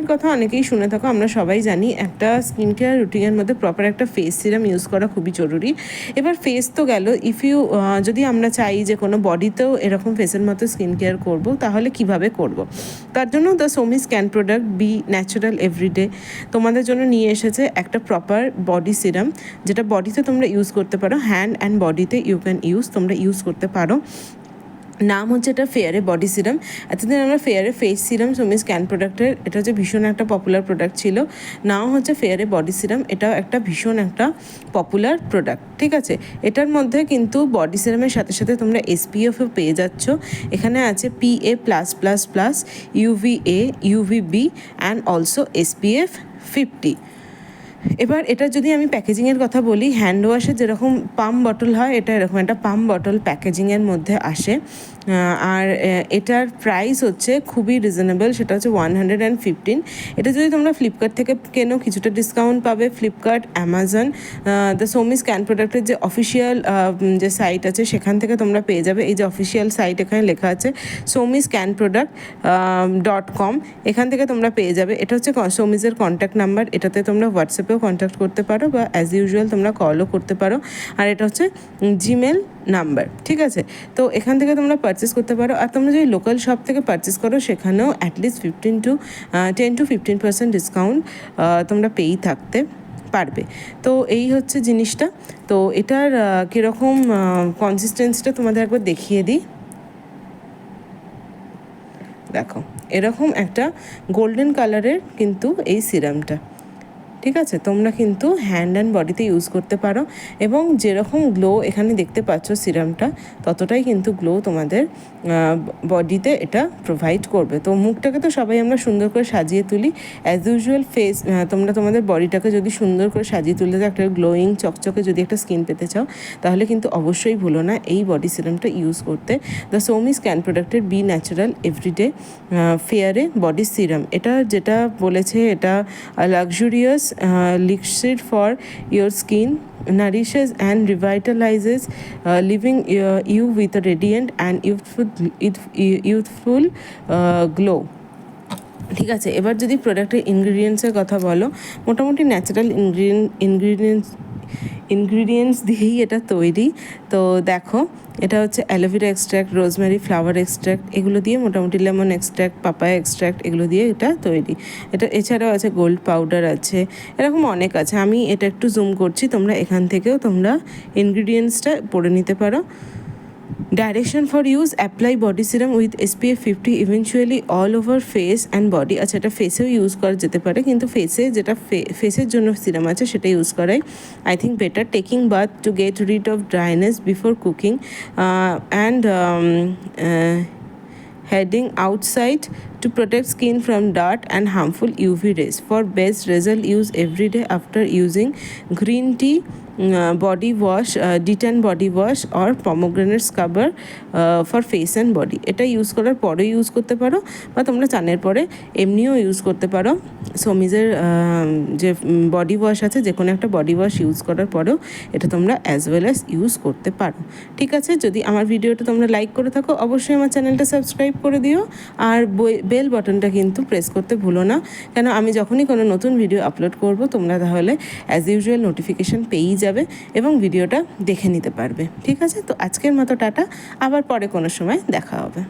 এর কথা অনেকেই শুনে থাকো, আমরা সবাই জানি একটা স্কিন কেয়ার রুটিনের মধ্যে প্রপার একটা ফেস সিরাম ইউজ করা খুবই জরুরি। এবার ফেস তো গেল, যদি আমরা চাই যে কোনো বডিতেও এরকম ফেসের মতো স্কিন কেয়ার করবো, তাহলে কিভাবে করব। তার জন্য দ্য সোমি scan product be natural everyday তোমাদের জন্য নিয়ে এসেছে একটা প্রপার বডি সিরাম, যেটা বডিতে তোমরা ইউজ করতে পারো, হ্যান্ড অ্যান্ড বডিতে তোমরা ইউজ করতে পারো। নাম হচ্ছে এটা ফেয়ারে বডি সিরাম। এতদিন আমরা ফেয়ারে ফেস সিরাম সোমি স্ক্যান প্রোডাক্টের, এটা হচ্ছে ভীষণ একটা পপুলার প্রোডাক্ট ছিল। নাম হচ্ছে ফেয়ারে বডি সিরাম, এটাও একটা ভীষণ একটা পপুলার প্রোডাক্ট, ঠিক আছে। এটার মধ্যে কিন্তু বডি সিরামের সাথে সাথে তোমরা এসপিএফও পেয়ে যাচ্ছ। এখানে আছে PA+++, UVA, UVB and also SPF 50। এবার এটা যদি আমি প্যাকেজিংয়ের কথা বলি, হ্যান্ড ওয়াশের যেরকম পাম্প বটল হয়, এটা এরকম একটা পাম্প বটল প্যাকেজিংয়ের মধ্যে আসে। আর এটার প্রাইস হচ্ছে খুবই রিজনেবল, সেটা হচ্ছে 115। এটা যদি তোমরা ফ্লিপকার্ট থেকে কেনো কিছুটা ডিসকাউন্ট পাবে। ফ্লিপকার্ট, অ্যামাজন, দ্য সোমি স্ক্যান প্রোডাক্টের যে অফিসিয়াল যে সাইট আছে সেখান থেকে তোমরা পেয়ে যাবে। এই যে অফিসিয়াল সাইট এখানে লেখা আছে somiscanproduct.com, এখান থেকে তোমরা পেয়ে যাবে। এটা হচ্ছে সোমিজের কন্ট্যাক্ট নাম্বার, এটাতে তোমরা হোয়াটসঅ্যাপেও কন্ট্যাক্ট করতে পারো বা অ্যাজ ইউজুয়াল তোমরা কলও করতে পারো। আর এটা হচ্ছে জিমেল নাম্বার, ঠিক আছে। তো এখান থেকে তোমরা পারচেস করতে পারো। আর তোমরা যদি লোকাল শপ থেকে পারচেস করো, সেখানেও অ্যাটলিস্ট 10-15% ডিসকাউন্ট তোমরা পেয়েই থাকতে পারবে। তো এই হচ্ছে জিনিসটা। তো এটার কীরকম কনসিস্টেন্সিটা তোমাদের একবার দেখিয়ে দিই। দেখো, এরকম একটা গোল্ডেন কালারের কিন্তু এই সিরামটা, ঠিক আছে। তোমরা কিন্তু হ্যান্ড অ্যান্ড বডিতে ইউজ করতে পারো, এবং যেরকম গ্লো এখানে দেখতে পাচ্ছ সিরামটা, ততটাই কিন্তু গ্লো তোমাদের বডিতে এটা প্রোভাইড করবে। তো মুখটাকে তো সবাই আমরা সুন্দর করে সাজিয়ে তুলি, অ্যাজ ইউজুয়াল তোমরা তোমাদের বডিটাকে যদি সুন্দর করে সাজিয়ে তুলতে চাও, একটা গ্লোয়িং চকচকে যদি একটা স্কিন পেতে চাও, তাহলে কিন্তু অবশ্যই ভুলো না এই বডি সিরামটা ইউজ করতে। দ্য সোমি স্ক্যান প্রোডাক্টের বি ন্যাচারাল এভরিডে ফেয়ারে বডি সিরাম, এটা যেটা বলেছে, এটা luxurious liquid for your skin, nourishes and revitalizes, leaving you with a radiant and youthful glow, ঠিক আছে। এবার যদি প্রোডাক্টের ইনগ্রিডিয়েন্টসের কথা বলো, মোটামুটি ন্যাচারাল ইনগ্রিডিয়েন্টস দিয়েই এটা তৈরি। তো দেখো, এটা হচ্ছে aloe vera extract, rosemary flower extract, এগুলো দিয়ে মোটামুটি লেমন এক্সট্র্যাক্ট, পাপায়া এক্সট্র্যাক্ট, এগুলো দিয়ে এটা তৈরি। এটা এছাড়াও আছে গোল্ড পাউডার আছে, এরকম অনেক আছে। আমি এটা একটু জুম করছি, তোমরা এখান থেকেও তোমরা ইনগ্রিডিয়েন্টসটা পড়ে নিতে পারো। Direction for use, apply body serum with SPF 50 eventually all over face and body. আচ্ছা, এটা ফেসেও ইউজ করা যেতে পারে, কিন্তু ফেসের জন্য সিরাম আছে সেটা ইউজ করাই I think better. Taking bath to get rid of dryness before cooking and heading outside to protect skin from dirt and harmful UV rays. For best result, use every day after using green tea, body wash, D10 body wash or pomegranate scrubber for face and body. এটা use করার পরে use করতে পারো, বা তোমরা চানের পরে এমনিও use করতে পারো। সোমিজের যে বডি ওয়াশ আছে, যে কোনো একটা বডি ওয়াশ ইউজ করার পরেও এটা তোমরা অ্যাজ ওয়েল অ্যাজ ইউজ করতে পারো, ঠিক আছে। যদি আমার ভিডিওটা তোমরা লাইক করে থাকো, অবশ্যই আমার চ্যানেলটা সাবস্ক্রাইব করে দিও, আর বেল বাটনটা কিন্তু প্রেস করতে ভুলো না, কেন আমি যখনই কোনো নতুন ভিডিও আপলোড করব, তোমরা তাহলে অ্যাজ ইউজুয়াল নোটিফিকেশান পেয়েই যাবে এবং ভিডিওটা দেখে নিতে পারবে, ঠিক আছে। তো আজকের মতো টাটা, আবার পরে কোনো সময় দেখা হবে।